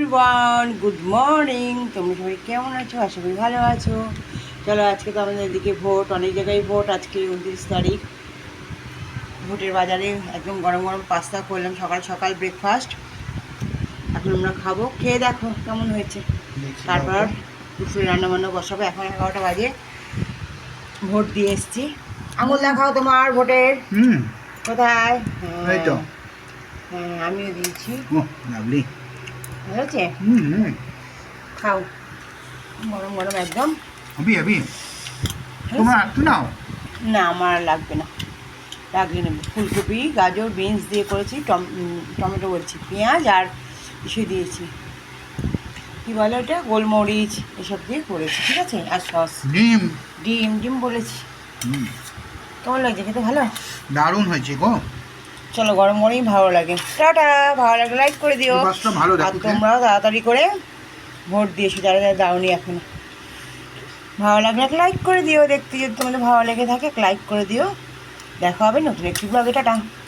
Everyone, good morning. তোমরা সবাই কেমন আছো? আশা করি ভালো আছো। চলো, আজকে তো আমাদের এদিকে ভোট, অনেক জায়গায় ভোট। আজকে 29 তারিখ। ভোটের বাজারে একদম গরম গরম পাস্তা করলাম সকাল সকাল ব্রেকফাস্ট। এখন আমরা খাবো, খেয়ে দেখো কেমন হয়েছে। তারপর দুপুরে রান্নাবান্না বসাবো। এখন 11টা বাজে। ভোট দিয়ে এসছি। আঙুল দেখাও তোমার ভোটের। কোথায়? এই তো। হ্যাঁ, আমিও দিয়েছি। লাভলি। ভালো হয়েছে? খাও, গরম গরম একদম। তোমার একটু নাও। না, আমার আর লাগবে না, লাগলে নেবে। ফুলকপি, গাজর, বিনস দিয়ে করেছি, টমেটো বলছি, পেঁয়াজ আর কিছু দিয়েছি, কী বলে ওটা, গোলমরিচ এসব দিয়ে করেছি, ঠিক আছে। আর সস, ডিম ডিম ডিম বলেছি। কেমন লাগছে খেতে? ভালো, দারুণ হয়েছে গো। চলো, গরম গরমই ভালো লাগে। টাটা, ভালো লাগলে লাইক করে দিও। ভালো আর তোমরাও তাড়াতাড়ি করে ভোট দিয়েছো যারা যারা দাওনি এখন। ভালো লাগলে একটা লাইক করে দিও। দেখতে যদি তোমাদের ভালো লেগে থাকে লাইক করে দিও। দেখা হবে নতুন একটি ব্লগে। টাটা।